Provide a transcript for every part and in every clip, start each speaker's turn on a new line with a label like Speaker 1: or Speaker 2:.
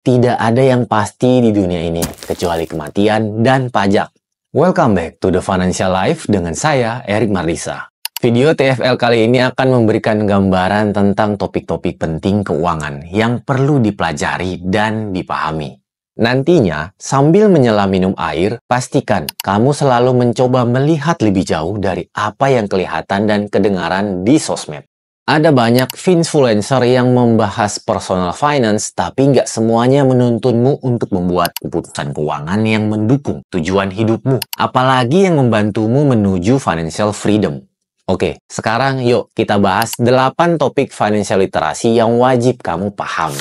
Speaker 1: tidak ada yang pasti di dunia ini kecuali kematian dan pajak. Welcome back to the Financial Life dengan saya, Erik Mardisa. Video TFL kali ini akan memberikan gambaran tentang topik-topik penting keuangan yang perlu dipelajari dan dipahami. Nantinya, sambil menyelam minum air, pastikan kamu selalu mencoba melihat lebih jauh dari apa yang kelihatan dan kedengaran di sosmed. Ada banyak influencer yang membahas personal finance, tapi nggak semuanya menuntunmu untuk membuat keputusan keuangan yang mendukung tujuan hidupmu, apalagi yang membantumu menuju financial freedom. Oke, sekarang yuk kita bahas 8 topik financial literasi yang wajib kamu pahami.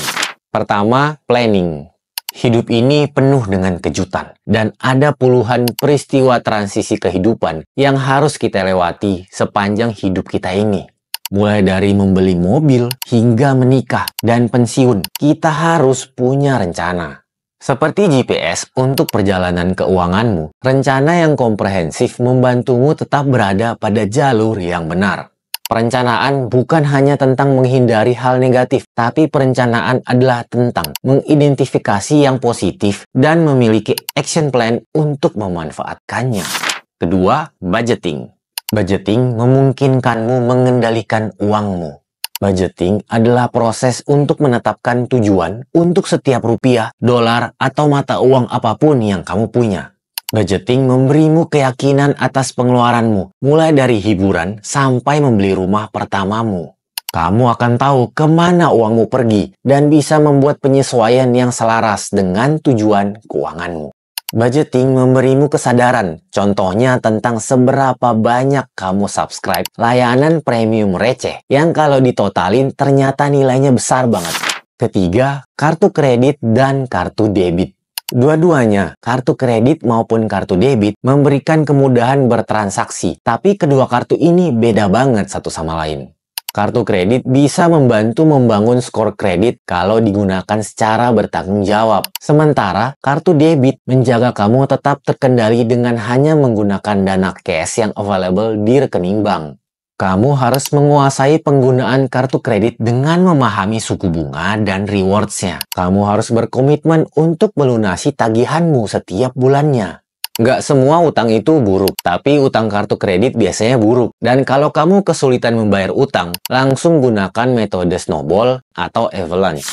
Speaker 1: Pertama, planning. Hidup ini penuh dengan kejutan, dan ada puluhan peristiwa transisi kehidupan yang harus kita lewati sepanjang hidup kita ini. Mulai dari membeli mobil hingga menikah dan pensiun, kita harus punya rencana. Seperti GPS untuk perjalanan keuanganmu, rencana yang komprehensif membantumu tetap berada pada jalur yang benar. Perencanaan bukan hanya tentang menghindari hal negatif, tapi perencanaan adalah tentang mengidentifikasi yang positif dan memiliki action plan untuk memanfaatkannya. Kedua, budgeting. Budgeting memungkinkanmu mengendalikan uangmu. Budgeting adalah proses untuk menetapkan tujuan untuk setiap rupiah, dolar, atau mata uang apapun yang kamu punya. Budgeting memberimu keyakinan atas pengeluaranmu, mulai dari hiburan sampai membeli rumah pertamamu. Kamu akan tahu kemana uangmu pergi dan bisa membuat penyesuaian yang selaras dengan tujuan keuanganmu. Budgeting memberimu kesadaran, contohnya tentang seberapa banyak kamu subscribe layanan premium receh yang kalau ditotalin ternyata nilainya besar banget. Ketiga, kartu kredit dan kartu debit. Dua-duanya, kartu kredit maupun kartu debit, memberikan kemudahan bertransaksi, tapi kedua kartu ini beda banget satu sama lain. Kartu kredit bisa membantu membangun skor kredit kalau digunakan secara bertanggung jawab. Sementara, kartu debit menjaga kamu tetap terkendali dengan hanya menggunakan dana cash yang available di rekening bank. Kamu harus menguasai penggunaan kartu kredit dengan memahami suku bunga dan rewards-nya. Kamu harus berkomitmen untuk melunasi tagihanmu setiap bulannya. Nggak semua utang itu buruk, tapi utang kartu kredit biasanya buruk. Dan kalau kamu kesulitan membayar utang, langsung gunakan metode snowball atau avalanche.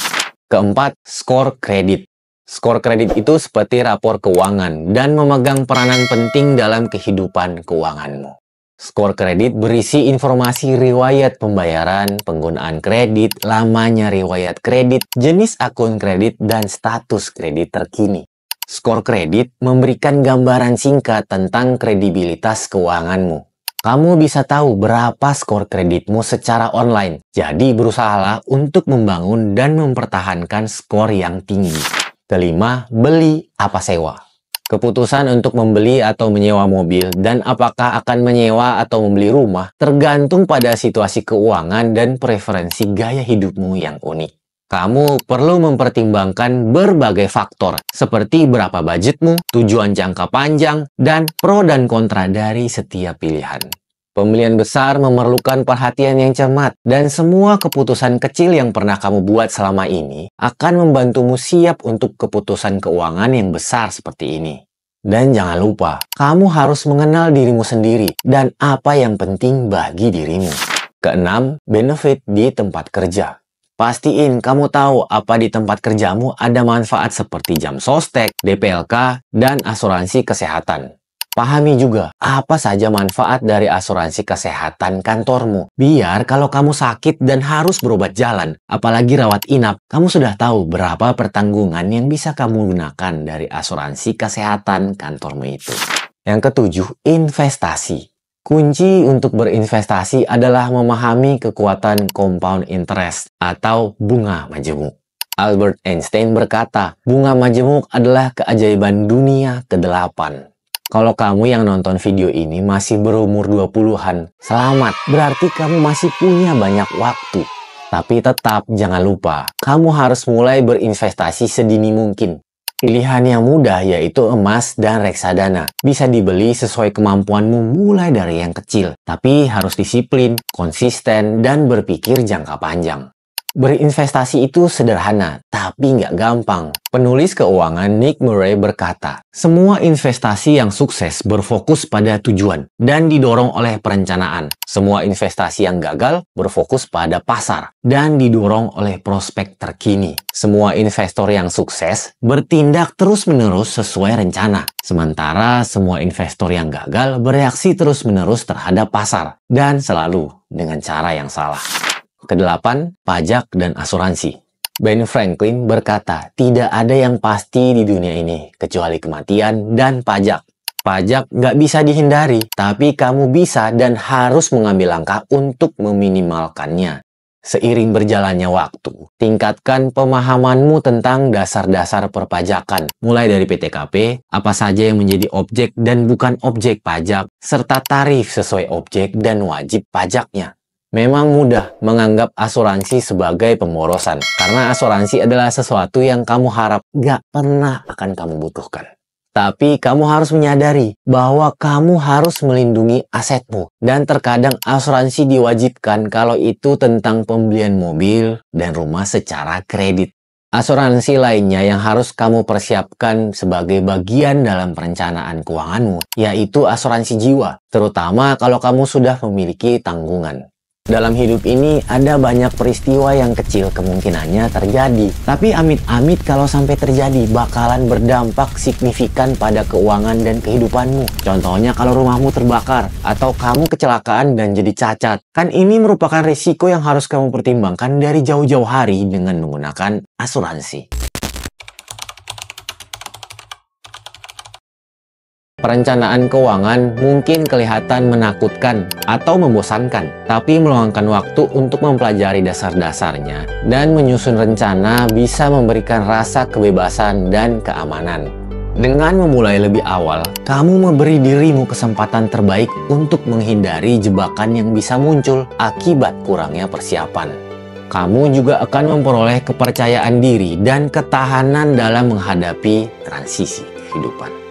Speaker 1: Keempat, skor kredit. Skor kredit itu seperti rapor keuangan dan memegang peranan penting dalam kehidupan keuanganmu. Skor kredit berisi informasi riwayat pembayaran, penggunaan kredit, lamanya riwayat kredit, jenis akun kredit, dan status kredit terkini. Skor kredit memberikan gambaran singkat tentang kredibilitas keuanganmu. Kamu bisa tahu berapa skor kreditmu secara online, jadi berusahalah untuk membangun dan mempertahankan skor yang tinggi. Kelima, beli apa sewa. Keputusan untuk membeli atau menyewa mobil dan apakah akan menyewa atau membeli rumah tergantung pada situasi keuangan dan preferensi gaya hidupmu yang unik. Kamu perlu mempertimbangkan berbagai faktor seperti berapa budgetmu, tujuan jangka panjang, dan pro dan kontra dari setiap pilihan. Pembelian besar memerlukan perhatian yang cermat, dan semua keputusan kecil yang pernah kamu buat selama ini akan membantumu siap untuk keputusan keuangan yang besar seperti ini. Dan jangan lupa, kamu harus mengenal dirimu sendiri dan apa yang penting bagi dirimu. Keenam, benefit di tempat kerja. Pastiin kamu tahu apa di tempat kerjamu ada manfaat seperti jam sostek, DPLK, dan asuransi kesehatan. Pahami juga apa saja manfaat dari asuransi kesehatan kantormu. Biar kalau kamu sakit dan harus berobat jalan, apalagi rawat inap, kamu sudah tahu berapa pertanggungan yang bisa kamu gunakan dari asuransi kesehatan kantormu itu. Yang ketujuh, investasi. Kunci untuk berinvestasi adalah memahami kekuatan compound interest atau bunga majemuk. Albert Einstein berkata, bunga majemuk adalah keajaiban dunia ke-8. Kalau kamu yang nonton video ini masih berumur 20-an, selamat, berarti kamu masih punya banyak waktu. Tapi tetap jangan lupa, kamu harus mulai berinvestasi sedini mungkin. Pilihan yang mudah yaitu emas dan reksadana. Bisa dibeli sesuai kemampuanmu mulai dari yang kecil. Tapi harus disiplin, konsisten, dan berpikir jangka panjang. Berinvestasi itu sederhana, tapi nggak gampang. Penulis keuangan Nick Murray berkata, semua investasi yang sukses berfokus pada tujuan dan didorong oleh perencanaan. Semua investasi yang gagal berfokus pada pasar dan didorong oleh prospek terkini. Semua investor yang sukses bertindak terus-menerus sesuai rencana. Sementara semua investor yang gagal bereaksi terus-menerus terhadap pasar dan selalu dengan cara yang salah. Kedelapan, pajak dan asuransi. Ben Franklin berkata, tidak ada yang pasti di dunia ini, kecuali kematian dan pajak. Pajak nggak bisa dihindari, tapi kamu bisa dan harus mengambil langkah untuk meminimalkannya. Seiring berjalannya waktu, tingkatkan pemahamanmu tentang dasar-dasar perpajakan, mulai dari PTKP, apa saja yang menjadi objek dan bukan objek pajak, serta tarif sesuai objek dan wajib pajaknya. Memang mudah menganggap asuransi sebagai pemborosan, karena asuransi adalah sesuatu yang kamu harap gak pernah akan kamu butuhkan. Tapi kamu harus menyadari bahwa kamu harus melindungi asetmu, dan terkadang asuransi diwajibkan kalau itu tentang pembelian mobil dan rumah secara kredit. Asuransi lainnya yang harus kamu persiapkan sebagai bagian dalam perencanaan keuanganmu, yaitu asuransi jiwa, terutama kalau kamu sudah memiliki tanggungan. Dalam hidup ini ada banyak peristiwa yang kecil kemungkinannya terjadi. Tapi amit-amit kalau sampai terjadi bakalan berdampak signifikan pada keuangan dan kehidupanmu. Contohnya kalau rumahmu terbakar atau kamu kecelakaan dan jadi cacat. Kan ini merupakan risiko yang harus kamu pertimbangkan dari jauh-jauh hari dengan menggunakan asuransi. Perencanaan keuangan mungkin kelihatan menakutkan atau membosankan, tapi meluangkan waktu untuk mempelajari dasar-dasarnya dan menyusun rencana bisa memberikan rasa kebebasan dan keamanan. Dengan memulai lebih awal, kamu memberi dirimu kesempatan terbaik untuk menghindari jebakan yang bisa muncul akibat kurangnya persiapan. Kamu juga akan memperoleh kepercayaan diri dan ketahanan dalam menghadapi transisi kehidupan.